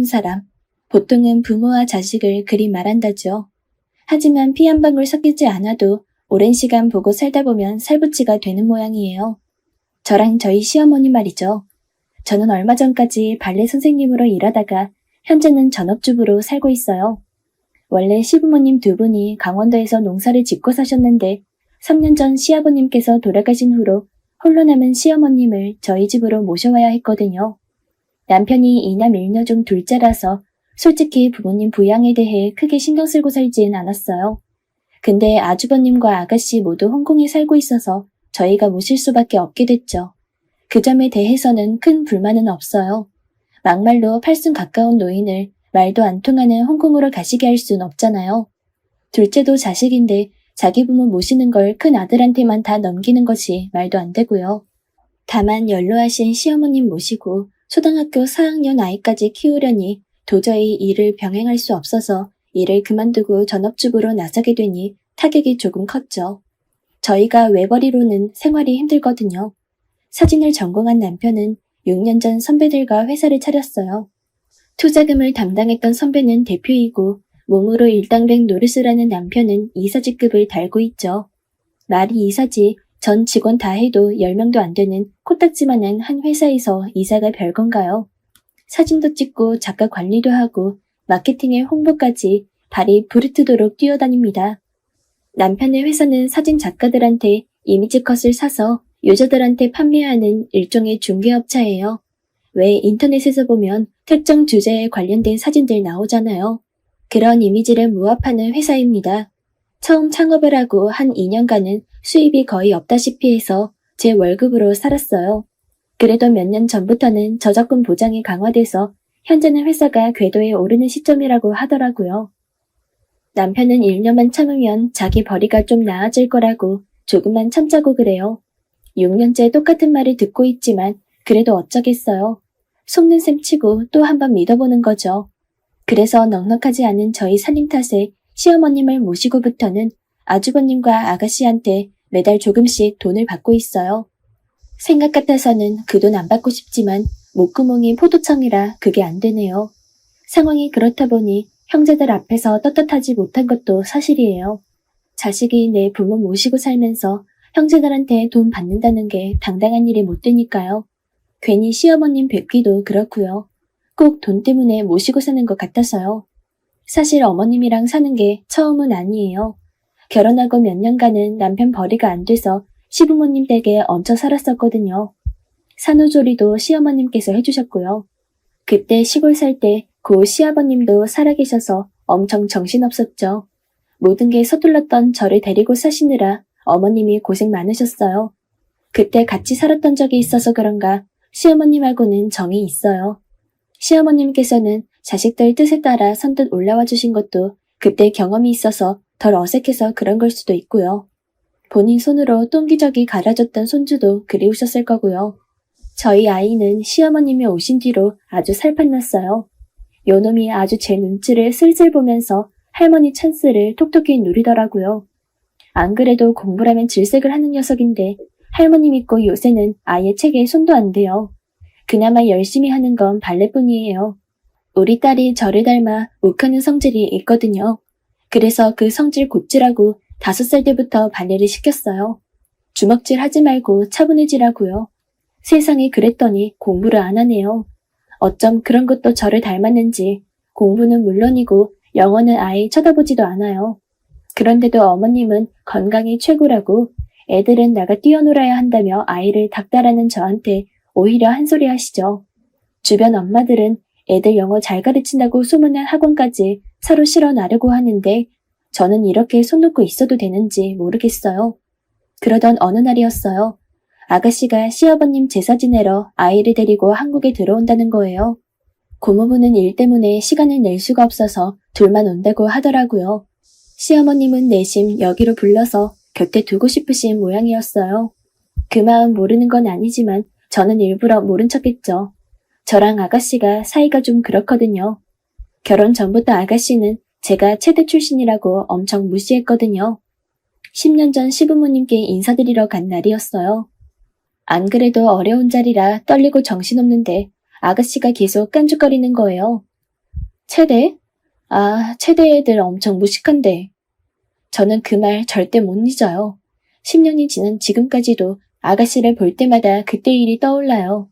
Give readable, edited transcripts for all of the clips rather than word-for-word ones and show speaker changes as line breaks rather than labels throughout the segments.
사람. 보통은 부모와 자식을 그리 말한다죠. 하지만 피 한 방울 섞이지 않아도 오랜 시간 보고 살다 보면 살붙이가 되는 모양이에요. 저랑 저희 시어머니 말이죠. 저는 얼마 전까지 발레 선생님으로 일하다가 현재는 전업주부로 살고 있어요. 원래 시부모님 두 분이 강원도에서 농사를 짓고 사셨는데 3년 전 시아버님께서 돌아가신 후로 홀로 남은 시어머님을 저희 집으로 모셔와야 했거든요. 남편이 이남 일녀 중 둘째라서 솔직히 부모님 부양에 대해 크게 신경 쓰고 살지는 않았어요. 근데 아주버님과 아가씨 모두 홍콩에 살고 있어서 저희가 모실 수밖에 없게 됐죠. 그 점에 대해서는 큰 불만은 없어요. 막말로 80 가까운 노인을 말도 안 통하는 홍콩으로 가시게 할 순 없잖아요. 둘째도 자식인데 자기 부모 모시는 걸 큰 아들한테만 다 넘기는 것이 말도 안 되고요. 다만 연로하신 시어머님 모시고 초등학교 4학년 아이까지 키우려니 도저히 일을 병행할 수 없어서 일을 그만두고 전업주부로 나서게 되니 타격이 조금 컸죠. 저희가 외벌이로는 생활이 힘들거든요. 사진을 전공한 남편은 6년 전 선배들과 회사를 차렸어요. 투자금을 담당했던 선배는 대표이고 몸으로 일당백 노릇을 하는 남편은 이사직급을 달고 있죠. 말이 이사지 전 직원 다 해도 10명도 안 되는 코딱지만한 한 회사에서 이사가 별건가요? 사진도 찍고 작가 관리도 하고 마케팅에 홍보까지 발이 부르트도록 뛰어다닙니다. 남편의 회사는 사진 작가들한테 이미지 컷을 사서 유저들한테 판매하는 일종의 중개업체예요. 왜 인터넷에서 보면 특정 주제에 관련된 사진들 나오잖아요. 그런 이미지를 모합하는 회사입니다. 처음 창업을 하고 한 2년간은 수입이 거의 없다시피 해서 제 월급으로 살았어요. 그래도 몇 년 전부터는 저작권 보장이 강화돼서 현재는 회사가 궤도에 오르는 시점이라고 하더라고요. 남편은 1년만 참으면 자기 벌이가 좀 나아질 거라고 조금만 참자고 그래요. 6년째 똑같은 말을 듣고 있지만 그래도 어쩌겠어요. 속는 셈 치고 또 한 번 믿어보는 거죠. 그래서 넉넉하지 않은 저희 살림 탓에 시어머님을 모시고부터는 아주버님과 아가씨한테 매달 조금씩 돈을 받고 있어요. 생각 같아서는 그 돈 안 받고 싶지만 목구멍이 포도청이라 그게 안 되네요. 상황이 그렇다 보니 형제들 앞에서 떳떳하지 못한 것도 사실이에요. 자식이 내 부모 모시고 살면서 형제들한테 돈 받는다는 게 당당한 일이 못 되니까요. 괜히 시어머님 뵙기도 그렇고요. 꼭 돈 때문에 모시고 사는 것 같아서요. 사실 어머님이랑 사는 게 처음은 아니에요. 결혼하고 몇 년간은 남편 벌이가 안 돼서 시부모님 댁에 얹혀 살았었거든요. 산후조리도 시어머님께서 해주셨고요. 그때 시골 살 때 고 시아버님도 살아계셔서 엄청 정신없었죠. 모든 게 서툴렀던 저를 데리고 사시느라 어머님이 고생 많으셨어요. 그때 같이 살았던 적이 있어서 그런가 시어머님하고는 정이 있어요. 시어머님께서는 자식들 뜻에 따라 선뜻 올라와 주신 것도 그때 경험이 있어서 덜 어색해서 그런 걸 수도 있고요. 본인 손으로 똥기저귀 갈아줬던 손주도 그리우셨을 거고요. 저희 아이는 시어머님이 오신 뒤로 아주 살판났어요. 요놈이 아주 제 눈치를 슬슬 보면서 할머니 찬스를 톡톡히 누리더라고요. 안 그래도 공부라면 질색을 하는 녀석인데 할머니 믿고 요새는 아예 책에 손도 안 대요. 그나마 열심히 하는 건 발레뿐이에요. 우리 딸이 저를 닮아 욱하는 성질이 있거든요. 그래서 그 성질 곧지라고 5살 때부터 발레를 시켰어요. 주먹질 하지 말고 차분해지라고요. 세상에 그랬더니 공부를 안 하네요. 어쩜 그런 것도 저를 닮았는지 공부는 물론이고 영어는 아예 쳐다보지도 않아요. 그런데도 어머님은 건강이 최고라고 애들은 나가 뛰어놀아야 한다며 아이를 닥달하는 저한테 오히려 한 소리 하시죠. 주변 엄마들은 애들 영어 잘 가르친다고 소문난 학원까지 서로 실어 나르고 하는데 저는 이렇게 손 놓고 있어도 되는지 모르겠어요. 그러던 어느 날이었어요. 아가씨가 시아버님 제사 지내러 아이를 데리고 한국에 들어온다는 거예요. 고모부는 일 때문에 시간을 낼 수가 없어서 둘만 온다고 하더라고요. 시어머님은 내심 여기로 불러서 곁에 두고 싶으신 모양이었어요. 그 마음 모르는 건 아니지만 저는 일부러 모른 척했죠. 저랑 아가씨가 사이가 좀 그렇거든요. 결혼 전부터 아가씨는 제가 체대 출신이라고 엄청 무시했거든요. 10년 전 시부모님께 인사드리러 간 날이었어요. 안 그래도 어려운 자리라 떨리고 정신없는데 아가씨가 계속 깐죽거리는 거예요. 체대? 아, 체대 애들 엄청 무식한데. 저는 그 말 절대 못 잊어요. 10년이 지난 지금까지도 아가씨를 볼 때마다 그때 일이 떠올라요.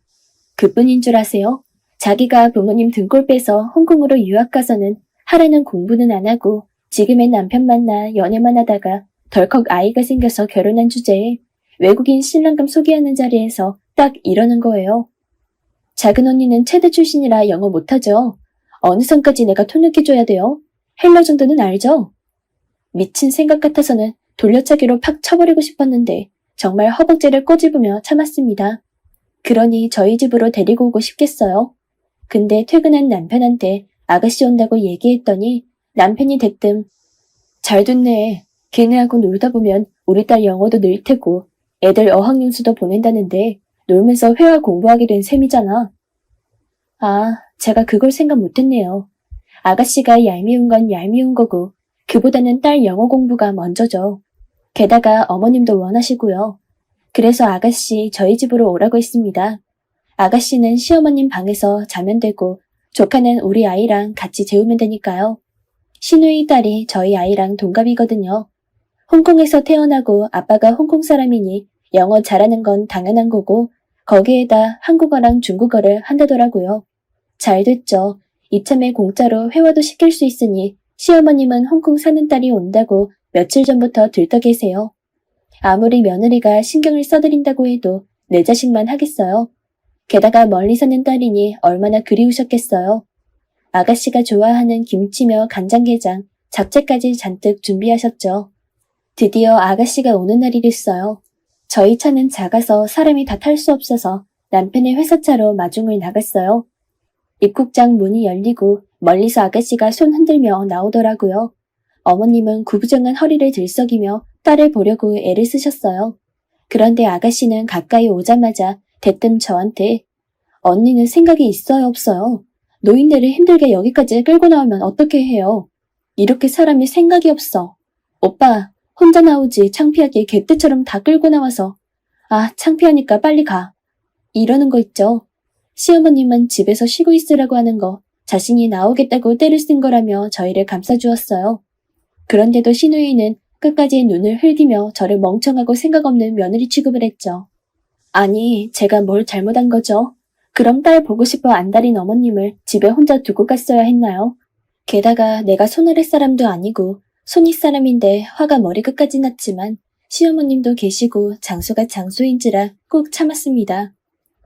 그뿐인 줄 아세요? 자기가 부모님 등골 빼서 홍콩으로 유학 가서는 하라는 공부는 안 하고 지금의 남편 만나 연애만 하다가 덜컥 아이가 생겨서 결혼한 주제에 외국인 신랑감 소개하는 자리에서 딱 이러는 거예요. 작은 언니는 체대 출신이라 영어 못하죠. 어느 선까지 내가 통역해줘야 돼요? 헬러 정도는 알죠? 미친 생각 같아서는 돌려차기로 팍 쳐버리고 싶었는데 정말 허벅지를 꼬집으며 참았습니다. 그러니 저희 집으로 데리고 오고 싶겠어요. 근데 퇴근한 남편한테 아가씨 온다고 얘기했더니 남편이 대뜸 잘 됐네. 걔네하고 놀다 보면 우리 딸 영어도 늘 테고 애들 어학연수도 보낸다는데 놀면서 회화 공부하게 된 셈이잖아. 아, 제가 그걸 생각 못했네요. 아가씨가 얄미운 건 얄미운 거고 그보다는 딸 영어 공부가 먼저죠. 게다가 어머님도 원하시고요. 그래서 아가씨 저희 집으로 오라고 했습니다. 아가씨는 시어머님 방에서 자면 되고 조카는 우리 아이랑 같이 재우면 되니까요. 시누이 딸이 저희 아이랑 동갑이거든요. 홍콩에서 태어나고 아빠가 홍콩 사람이니 영어 잘하는 건 당연한 거고 거기에다 한국어랑 중국어를 한다더라고요. 잘 됐죠. 이참에 공짜로 회화도 시킬 수 있으니 시어머님은 홍콩 사는 딸이 온다고 며칠 전부터 들떠 계세요. 아무리 며느리가 신경을 써드린다고 해도 내 자식만 하겠어요. 게다가 멀리 사는 딸이니 얼마나 그리우셨겠어요. 아가씨가 좋아하는 김치며 간장게장, 잡채까지 잔뜩 준비하셨죠. 드디어 아가씨가 오는 날이 됐어요. 저희 차는 작아서 사람이 다 탈 수 없어서 남편의 회사차로 마중을 나갔어요. 입국장 문이 열리고 멀리서 아가씨가 손 흔들며 나오더라고요. 어머님은 구부정한 허리를 들썩이며 딸을 보려고 애를 쓰셨어요. 그런데 아가씨는 가까이 오자마자 대뜸 저한테 언니는 생각이 있어요 없어요? 노인네를 힘들게 여기까지 끌고 나오면 어떻게 해요? 이렇게 사람이 생각이 없어. 오빠 혼자 나오지 창피하게 개떼처럼 다 끌고 나와서 아 창피하니까 빨리 가. 이러는 거 있죠. 시어머님은 집에서 쉬고 있으라고 하는 거 자신이 나오겠다고 떼를 쓴 거라며 저희를 감싸주었어요. 그런데도 시누이는 끝까지 눈을 흘기며 저를 멍청하고 생각 없는 며느리 취급을 했죠. 아니, 제가 뭘 잘못한 거죠? 그럼 딸 보고 싶어 안달인 어머님을 집에 혼자 두고 갔어야 했나요? 게다가 내가 손아래 사람도 아니고 손윗 사람인데 화가 머리 끝까지 났지만 시어머님도 계시고 장소가 장소인지라 꾹 참았습니다.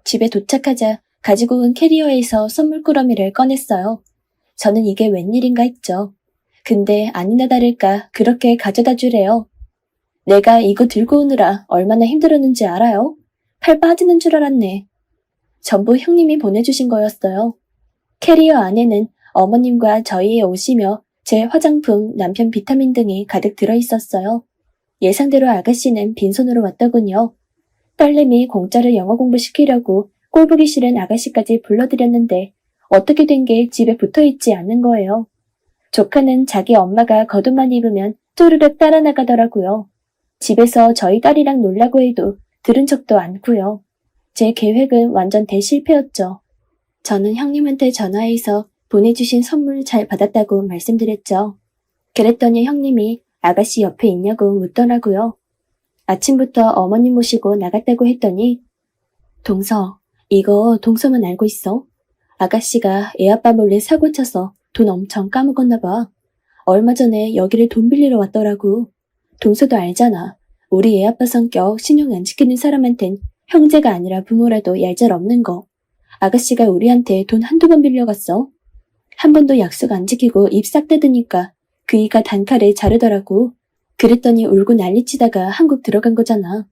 집에 도착하자 가지고 온 캐리어에서 선물 꾸러미를 꺼냈어요. 저는 이게 웬일인가 했죠. 근데 아니나 다를까 그렇게 가져다 주래요. 내가 이거 들고 오느라 얼마나 힘들었는지 알아요? 팔 빠지는 줄 알았네. 전부 형님이 보내주신 거였어요. 캐리어 안에는 어머님과 저희의 옷이며 제 화장품, 남편 비타민 등이 가득 들어있었어요. 예상대로 아가씨는 빈손으로 왔더군요. 딸내미 공짜로 영어 공부시키려고 꼴보기 싫은 아가씨까지 불러들였는데 어떻게 된 게 집에 붙어있지 않는 거예요. 조카는 자기 엄마가 겉옷만 입으면 쪼르륵 따라 나가더라고요. 집에서 저희 딸이랑 놀라고 해도 들은 척도 않고요. 제 계획은 완전 대실패였죠. 저는 형님한테 전화해서 보내주신 선물 잘 받았다고 말씀드렸죠. 그랬더니 형님이 아가씨 옆에 있냐고 묻더라고요. 아침부터 어머님 모시고 나갔다고 했더니 동서, 이거 동서만 알고 있어? 아가씨가 애아빠 몰래 사고 쳐서 돈 엄청 까먹었나 봐. 얼마 전에 여기를 돈 빌리러 왔더라고. 동서도 알잖아. 우리 애아빠 성격 신용 안 지키는 사람한텐 형제가 아니라 부모라도 얄짤없는 거. 아가씨가 우리한테 돈 한두 번 빌려갔어. 한 번도 약속 안 지키고 입 싹 닫으니까 그 이가 단칼에 자르더라고. 그랬더니 울고 난리치다가 한국 들어간 거잖아.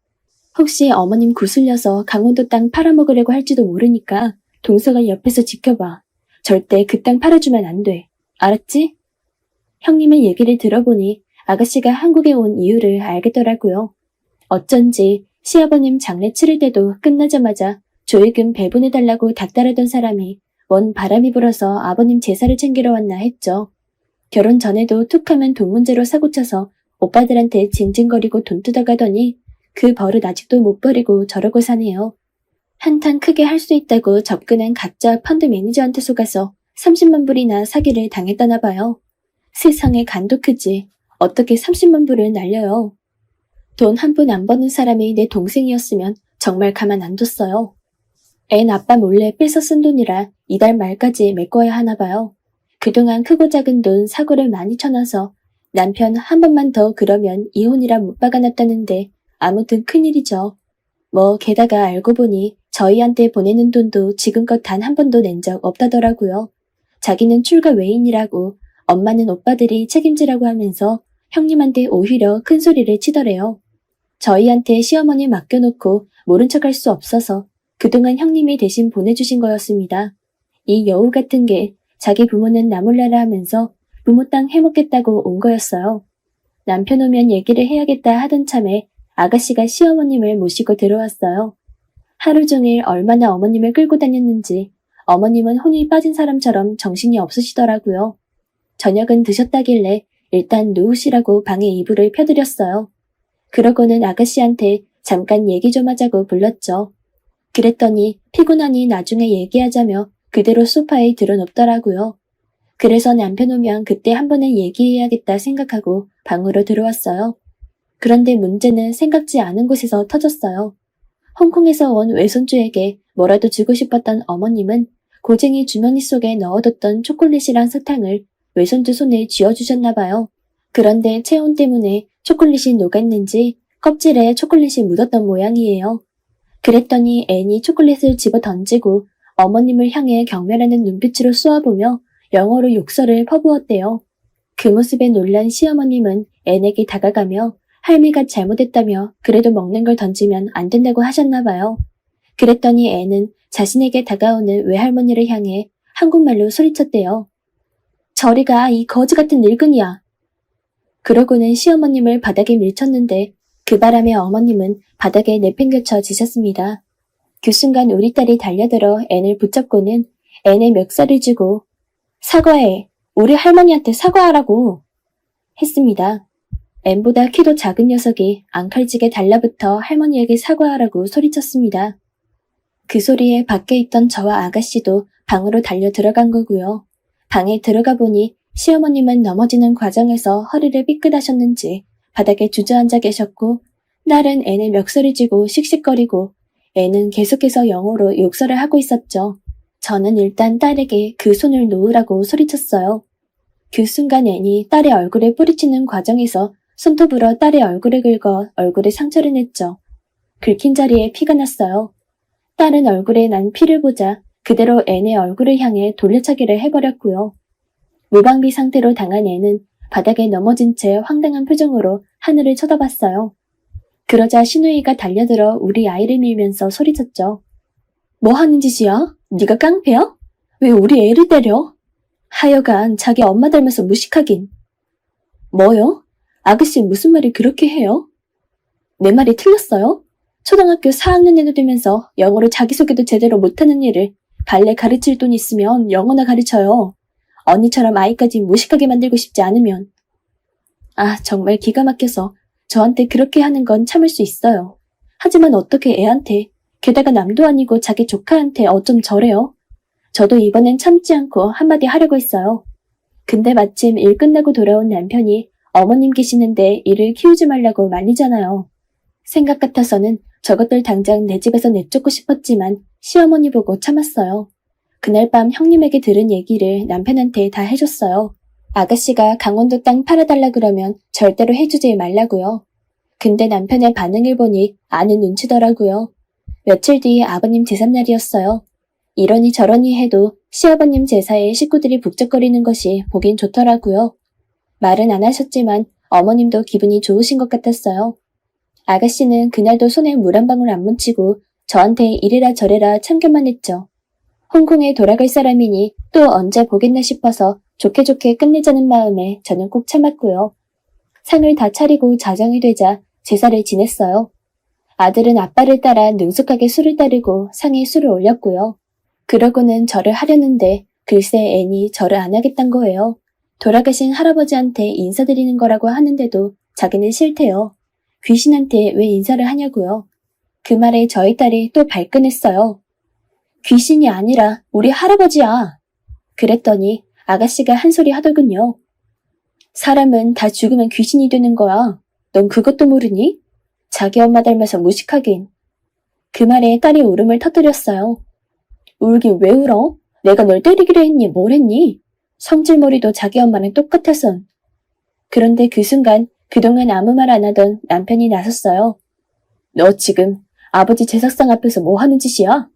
혹시 어머님 구슬려서 강원도 땅 팔아먹으려고 할지도 모르니까 동서가 옆에서 지켜봐. 절대 그 땅 팔아주면 안 돼. 알았지? 형님의 얘기를 들어보니 아가씨가 한국에 온 이유를 알겠더라고요. 어쩐지 시아버님 장례 치를 때도 끝나자마자 조의금 배분해달라고 닥달하던 사람이 원 바람이 불어서 아버님 제사를 챙기러 왔나 했죠. 결혼 전에도 툭하면 돈 문제로 사고쳐서 오빠들한테 징징거리고 돈 뜯어가더니 그 버릇 아직도 못 버리고 저러고 사네요. 한탕 크게 할 수 있다고 접근한 가짜 펀드 매니저한테 속아서 30만 불이나 사기를 당했다나 봐요. 세상에 간도 크지. 어떻게 30만 불을 날려요. 돈 한 푼 안 버는 사람이 내 동생이었으면 정말 가만 안 뒀어요. 앤 아빠 몰래 뺏어 쓴 돈이라 이달 말까지 메꿔야 하나 봐요. 그동안 크고 작은 돈 사고를 많이 쳐놔서 남편 한 번만 더 그러면 이혼이라 못 박아놨다는데 아무튼 큰일이죠. 게다가 알고 보니 저희한테 보내는 돈도 지금껏 단 한 번도 낸 적 없다더라고요. 자기는 출가 외인이라고 엄마는 오빠들이 책임지라고 하면서 형님한테 오히려 큰 소리를 치더래요. 저희한테 시어머니 맡겨놓고 모른 척할 수 없어서 그동안 형님이 대신 보내주신 거였습니다. 이 여우 같은 게 자기 부모는 나 몰라라 하면서 부모 땅 해먹겠다고 온 거였어요. 남편 오면 얘기를 해야겠다 하던 참에 아가씨가 시어머님을 모시고 들어왔어요. 하루 종일 얼마나 어머님을 끌고 다녔는지 어머님은 혼이 빠진 사람처럼 정신이 없으시더라고요. 저녁은 드셨다길래 일단 누우시라고 방에 이불을 펴드렸어요. 그러고는 아가씨한테 잠깐 얘기 좀 하자고 불렀죠. 그랬더니 피곤하니 나중에 얘기하자며 그대로 소파에 드러눕더라고요. 그래서 남편 오면 그때 한 번은 얘기해야겠다 생각하고 방으로 들어왔어요. 그런데 문제는 생각지 않은 곳에서 터졌어요. 홍콩에서 온 외손주에게 뭐라도 주고 싶었던 어머님은 고쟁이 주머니 속에 넣어뒀던 초콜릿이랑 사탕을 외손주 손에 쥐어주셨나 봐요. 그런데 체온 때문에 초콜릿이 녹았는지 껍질에 초콜릿이 묻었던 모양이에요. 그랬더니 앤이 초콜릿을 집어 던지고 어머님을 향해 경멸하는 눈빛으로 쏘아보며 영어로 욕설을 퍼부었대요. 그 모습에 놀란 시어머님은 앤에게 다가가며 할미가 잘못했다며 그래도 먹는 걸 던지면 안 된다고 하셨나 봐요. 그랬더니 앤은 자신에게 다가오는 외할머니를 향해 한국말로 소리쳤대요. 저리 가, 이 거지 같은 늙은이야. 그러고는 시어머님을 바닥에 밀쳤는데 그 바람에 어머님은 바닥에 내팽겨쳐 지셨습니다. 그 순간 우리 딸이 달려들어 앤을 붙잡고는 앤의 멱살을 쥐고 사과해, 우리 할머니한테 사과하라고 했습니다. 앤보다 키도 작은 녀석이 앙칼지게 달라붙어 할머니에게 사과하라고 소리쳤습니다. 그 소리에 밖에 있던 저와 아가씨도 방으로 달려 들어간 거고요. 방에 들어가 보니 시어머님은 넘어지는 과정에서 허리를 삐끗하셨는지 바닥에 주저앉아 계셨고 딸은 앤의 멱살을 쥐고 씩씩거리고 앤은 계속해서 영어로 욕설을 하고 있었죠. 저는 일단 딸에게 그 손을 놓으라고 소리쳤어요. 그 순간 앤이 딸의 얼굴에 뿌리치는 과정에서 손톱으로 딸의 얼굴을 긁어 얼굴에 상처를 냈죠. 긁힌 자리에 피가 났어요. 딸은 얼굴에 난 피를 보자 그대로 앤의 얼굴을 향해 돌려차기를 해버렸고요. 무방비 상태로 당한 앤은 바닥에 넘어진 채 황당한 표정으로 하늘을 쳐다봤어요. 그러자 시누이가 달려들어 우리 아이를 밀면서 소리쳤죠. 뭐 하는 짓이야? 네가 깡패야? 왜 우리 애를 때려? 하여간 자기 엄마 닮아서 무식하긴. 뭐요? 아가씨 무슨 말을 그렇게 해요? 내 말이 틀렸어요? 초등학교 4학년에도 되면서 영어로 자기소개도 제대로 못하는 일을 발레 가르칠 돈 있으면 영어나 가르쳐요. 언니처럼 아이까지 무식하게 만들고 싶지 않으면. 아, 정말 기가 막혀서 저한테 그렇게 하는 건 참을 수 있어요. 하지만 어떻게 애한테, 게다가 남도 아니고 자기 조카한테 어쩜 저래요? 저도 이번엔 참지 않고 한마디 하려고 했어요. 근데 마침 일 끝나고 돌아온 남편이 어머님 계시는데 일을 키우지 말라고 말리잖아요. 생각 같아서는 저것들 당장 내 집에서 내쫓고 싶었지만 시어머니 보고 참았어요. 그날 밤 형님에게 들은 얘기를 남편한테 다 해줬어요. 아가씨가 강원도 땅 팔아달라 그러면 절대로 해주지 말라고요. 근데 남편의 반응을 보니 아는 눈치더라고요. 며칠 뒤 아버님 제삿날이었어요. 이러니 저러니 해도 시아버님 제사에 식구들이 북적거리는 것이 보긴 좋더라고요. 말은 안 하셨지만 어머님도 기분이 좋으신 것 같았어요. 아가씨는 그날도 손에 물 한 방울 안 묻히고 저한테 이래라 저래라 참견만 했죠. 홍콩에 돌아갈 사람이니 또 언제 보겠나 싶어서 좋게 좋게 끝내자는 마음에 저는 꼭 참았고요. 상을 다 차리고 자정이 되자 제사를 지냈어요. 아들은 아빠를 따라 능숙하게 술을 따르고 상에 술을 올렸고요. 그러고는 절을 하려는데 글쎄 앤이 절을 안 하겠단 거예요. 돌아가신 할아버지한테 인사드리는 거라고 하는데도 자기는 싫대요. 귀신한테 왜 인사를 하냐고요. 그 말에 저희 딸이 또 발끈했어요. 귀신이 아니라 우리 할아버지야. 그랬더니 아가씨가 한 소리 하더군요. 사람은 다 죽으면 귀신이 되는 거야. 넌 그것도 모르니? 자기 엄마 닮아서 무식하긴. 그 말에 딸이 울음을 터뜨렸어요. 울긴 왜 울어? 내가 널 때리기로 했니? 뭘 했니? 성질머리도 자기 엄마랑 똑같아선. 그런데 그 순간 그동안 아무 말 안 하던 남편이 나섰어요. 너 지금 아버지 제사상 앞에서 뭐 하는 짓이야?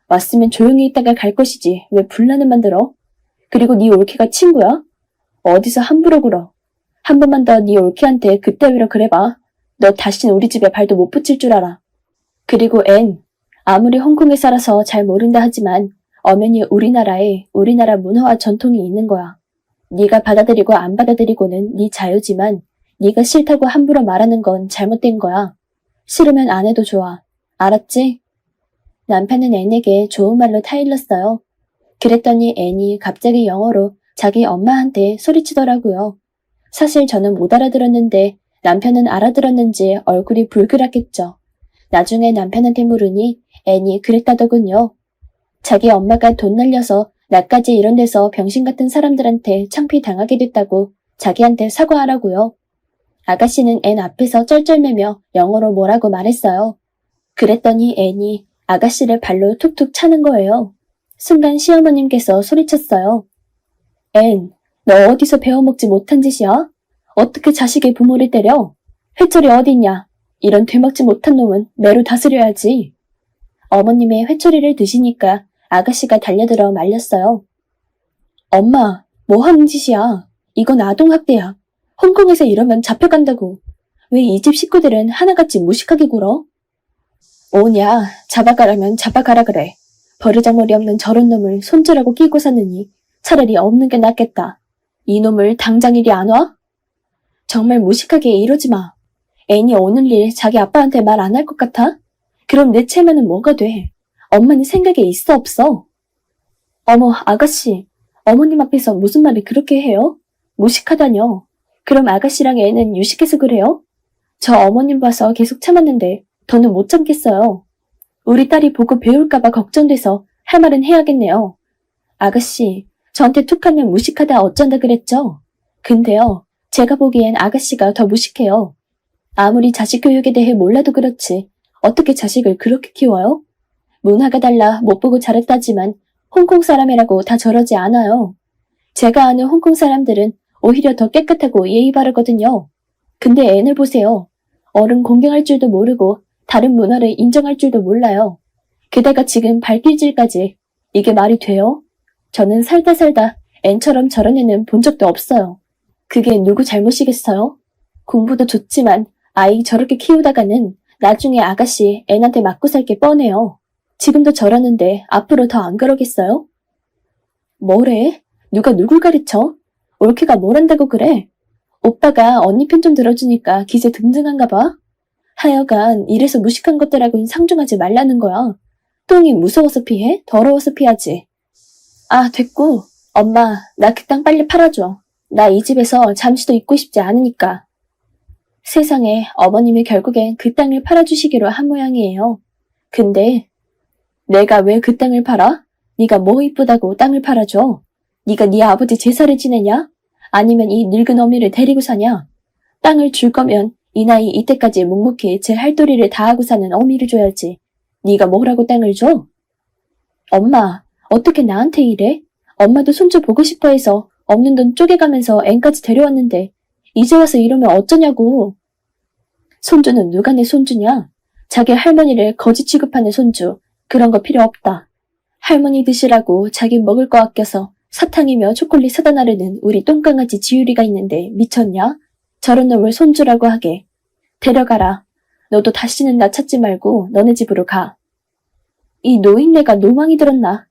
왔으면 조용히 있다가 갈 것이지 왜 분란을 만들어? 그리고 네 올케가 친구야? 어디서 함부로 굴어. 한 번만 더 네 올케한테 그따위로 그래봐. 너 다신 우리 집에 발도 못 붙일 줄 알아. 그리고 앤, 아무리 홍콩에 살아서 잘 모른다 하지만 엄연히 우리나라 문화와 전통이 있는 거야. 네가 받아들이고 안 받아들이고는 네 자유지만 네가 싫다고 함부로 말하는 건 잘못된 거야. 싫으면 안 해도 좋아. 알았지? 남편은 앤에게 좋은 말로 타일렀어요. 그랬더니 앤이 갑자기 영어로 자기 엄마한테 소리치더라고요. 사실 저는 못 알아들었는데 남편은 알아들었는지 얼굴이 불그랗겠죠. 나중에 남편한테 물으니 앤이 그랬다더군요. 자기 엄마가 돈 날려서 나까지 이런 데서 병신 같은 사람들한테 창피 당하게 됐다고 자기한테 사과하라고요. 아가씨는 앤 앞에서 쩔쩔매며 영어로 뭐라고 말했어요. 그랬더니 앤이 아가씨를 발로 툭툭 차는 거예요. 순간 시어머님께서 소리쳤어요. 앤, 너 어디서 배워먹지 못한 짓이야? 어떻게 자식의 부모를 때려? 회초리 어딨냐? 이런 되먹지 못한 놈은 매로 다스려야지. 어머님의 회초리를 드시니까 아가씨가 달려들어 말렸어요. 엄마, 뭐 하는 짓이야? 이건 아동학대야. 홍콩에서 이러면 잡혀간다고. 왜 이 집 식구들은 하나같이 무식하게 굴어? 오냐, 잡아가라면 잡아가라 그래. 버르장머리 없는 저런 놈을 손주라고 끼고 사느니 차라리 없는 게 낫겠다. 이놈을 당장 이리 안 와? 정말 무식하게 이러지 마. 앤이 오늘 일 자기 아빠한테 말 안 할 것 같아? 그럼 내 체면은 뭐가 돼? 엄마는 생각에 있어 없어? 어머, 아가씨. 어머님 앞에서 무슨 말을 그렇게 해요? 무식하다뇨. 그럼 아가씨랑 애는 유식해서 그래요? 저 어머님 봐서 계속 참았는데 더는 못 참겠어요. 우리 딸이 보고 배울까봐 걱정돼서 할 말은 해야겠네요. 아가씨, 저한테 툭하면 무식하다 어쩐다 그랬죠? 근데요, 제가 보기엔 아가씨가 더 무식해요. 아무리 자식 교육에 대해 몰라도 그렇지 어떻게 자식을 그렇게 키워요? 문화가 달라 못 보고 자랐다지만 홍콩 사람이라고 다 저러지 않아요. 제가 아는 홍콩 사람들은 오히려 더 깨끗하고 예의 바르거든요. 근데 앤을 보세요. 어른 공경할 줄도 모르고 다른 문화를 인정할 줄도 몰라요. 게다가 지금 발길질까지. 이게 말이 돼요? 저는 살다 앤처럼 저런 애는 본 적도 없어요. 그게 누구 잘못이겠어요? 공부도 좋지만 아이 저렇게 키우다가는 나중에 아가씨 앤한테 맞고 살 게 뻔해요. 지금도 저러는데 앞으로 더 안 그러겠어요? 뭐래? 누가 누굴 가르쳐? 올케가 뭘 한다고 그래? 오빠가 언니 편 좀 들어주니까 기세 등등한가 봐. 하여간 이래서 무식한 것들하고는 상종하지 말라는 거야. 똥이 무서워서 피해? 더러워서 피하지. 아, 됐고. 엄마, 나 그 땅 빨리 팔아줘. 나 이 집에서 잠시도 있고 싶지 않으니까. 세상에 어머님이 결국엔 그 땅을 팔아주시기로 한 모양이에요. 근데 내가 왜 그 땅을 팔아? 네가 뭐 이쁘다고 땅을 팔아줘? 네가 네 아버지 제사를 지내냐? 아니면 이 늙은 어미를 데리고 사냐? 땅을 줄 거면 이 나이 이때까지 묵묵히 제 할 도리를 다하고 사는 어미를 줘야지. 네가 뭐라고 땅을 줘? 엄마, 어떻게 나한테 이래? 엄마도 손주 보고 싶어 해서 없는 돈 쪼개가면서 앤까지 데려왔는데 이제 와서 이러면 어쩌냐고. 손주는 누가 내 손주냐? 자기 할머니를 거지 취급하는 손주. 그런 거 필요 없다. 할머니 드시라고 자기 먹을 거 아껴서 사탕이며 초콜릿 사다 나르는 우리 똥강아지 지유리가 있는데 미쳤냐? 저런 놈을 손주라고 하게. 데려가라. 너도 다시는 나 찾지 말고 너네 집으로 가. 이 노인네가 노망이 들었나?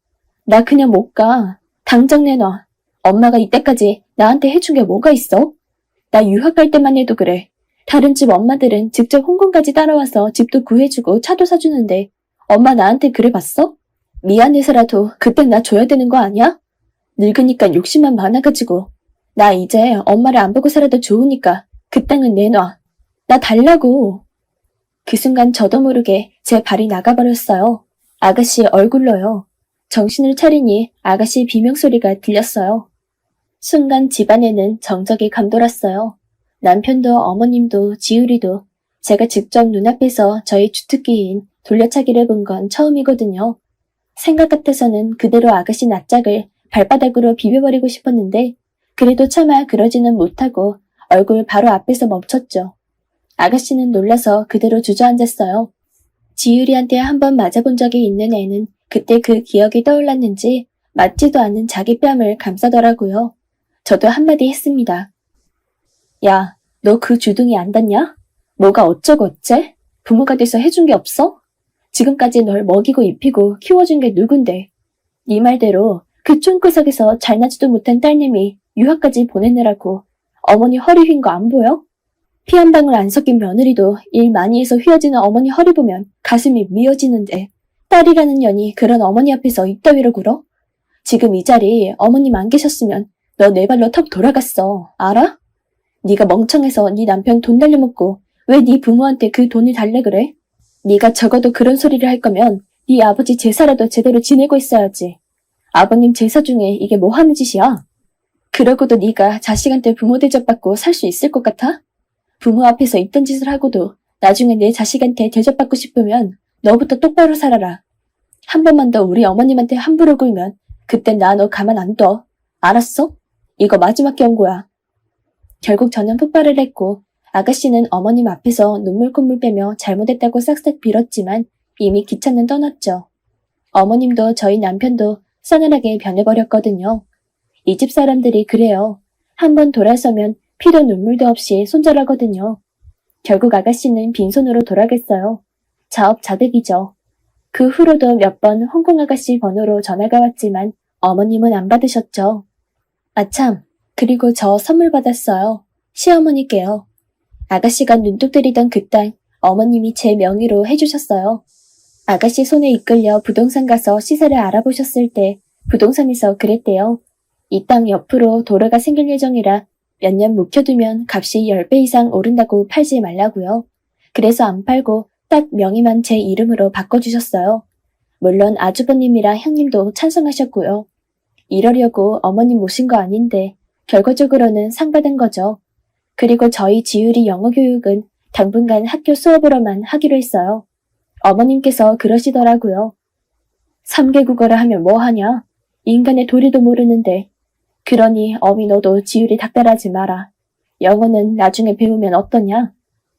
나 그냥 못 가. 당장 내놔. 엄마가 이때까지 나한테 해준 게 뭐가 있어? 나 유학 갈 때만 해도 그래. 다른 집 엄마들은 직접 홍콩까지 따라와서 집도 구해주고 차도 사주는데 엄마 나한테 그래 봤어? 미안해서라도 그땐 나 줘야 되는 거 아니야? 늙으니까 욕심만 많아가지고. 나 이제 엄마를 안 보고 살아도 좋으니까 그 땅은 내놔. 나 달라고. 그 순간 저도 모르게 제 발이 나가버렸어요. 아가씨 얼굴로요. 정신을 차리니 아가씨 비명소리가 들렸어요. 순간 집안에는 정적이 감돌았어요. 남편도 어머님도 지우리도 제가 직접 눈앞에서 저희 주특기인 돌려차기를 본 건 처음이거든요. 생각 같아서는 그대로 아가씨 낯짝을 발바닥으로 비벼버리고 싶었는데 그래도 차마 그러지는 못하고 얼굴 바로 앞에서 멈췄죠. 아가씨는 놀라서 그대로 주저앉았어요. 지유리한테 한번 맞아본 적이 있는 애는 그때 그 기억이 떠올랐는지 맞지도 않은 자기 뺨을 감싸더라고요. 저도 한마디 했습니다. 야, 너 그 주둥이 안 닿냐? 뭐가 어쩌고 어째? 부모가 돼서 해준 게 없어? 지금까지 널 먹이고 입히고 키워준 게 누군데? 네 말대로 그 촌구석에서 잘나지도 못한 딸내미 유학까지 보내느라고 어머니 허리 휜 거 안 보여? 피 한 방울 안 섞인 며느리도 일 많이 해서 휘어지는 어머니 허리 보면 가슴이 미어지는데 딸이라는 년이 그런 어머니 앞에서 이따위로 굴어? 지금 이 자리 어머님 안 계셨으면 너 내 발로 턱 돌아갔어. 알아? 네가 멍청해서 네 남편 돈 날려먹고 왜 네 부모한테 그 돈을 달래 그래? 네가 적어도 그런 소리를 할 거면 네 아버지 제사라도 제대로 지내고 있어야지. 아버님 제사 중에 이게 뭐 하는 짓이야? 그러고도 네가 자식한테 부모 대접받고 살 수 있을 것 같아? 부모 앞에서 있던 짓을 하고도 나중에 내 자식한테 대접받고 싶으면 너부터 똑바로 살아라. 한 번만 더 우리 어머님한테 함부로 굴면 그땐 나 너 가만 안 둬. 알았어? 이거 마지막 경고야. 결국 저는 폭발을 했고 아가씨는 어머님 앞에서 눈물 콧물 빼며 잘못했다고 싹싹 빌었지만 이미 기차는 떠났죠. 어머님도 저희 남편도 싸늘하게 변해버렸거든요. 이 집 사람들이 그래요. 한번 돌아서면 피도 눈물도 없이 손절하거든요. 결국 아가씨는 빈손으로 돌아갔어요. 자업자득이죠. 그 후로도 몇 번 홍콩 아가씨 번호로 전화가 왔지만 어머님은 안 받으셨죠. 아참, 그리고 저 선물 받았어요. 시어머니께요. 아가씨가 눈독 들이던 그 땅 어머님이 제 명의로 해주셨어요. 아가씨 손에 이끌려 부동산 가서 시세를 알아보셨을 때 부동산에서 그랬대요. 이 땅 옆으로 도로가 생길 예정이라 몇 년 묵혀두면 값이 10배 이상 오른다고 팔지 말라고요. 그래서 안 팔고 딱 명의만 제 이름으로 바꿔주셨어요. 물론 아주버님이랑 형님도 찬성하셨고요. 이러려고 어머님 모신 거 아닌데 결과적으로는 상 받은 거죠. 그리고 저희 지율이 영어 교육은 당분간 학교 수업으로만 하기로 했어요. 어머님께서 그러시더라고요. 3개 국어를 하면 뭐 하냐? 인간의 도리도 모르는데. 그러니 어미 너도 지율이 닥달하지 마라. 영어는 나중에 배우면 어떠냐?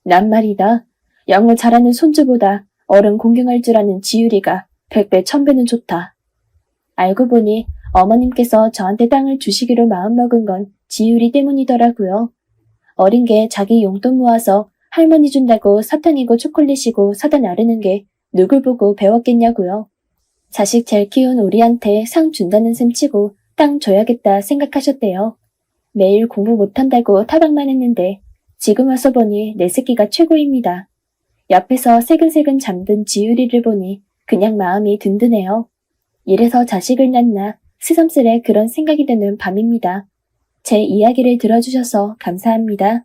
난 말이다. 영어 잘하는 손주보다 어른 공경할 줄 아는 지율이가 100배 1000배는 좋다. 알고 보니 어머님께서 저한테 땅을 주시기로 마음먹은 건 지율이 때문이더라고요. 어린 게 자기 용돈 모아서 할머니 준다고 사탕이고 초콜릿이고 사다 나르는 게 누굴 보고 배웠겠냐고요. 자식 잘 키운 우리한테 상 준다는 셈 치고 땅 줘야겠다 생각하셨대요. 매일 공부 못한다고 타박만 했는데 지금 와서 보니 내 새끼가 최고입니다. 옆에서 새근새근 잠든 지율이를 보니 그냥 마음이 든든해요. 이래서 자식을 낳나 새삼스레 그런 생각이 드는 밤입니다. 제 이야기를 들어주셔서 감사합니다.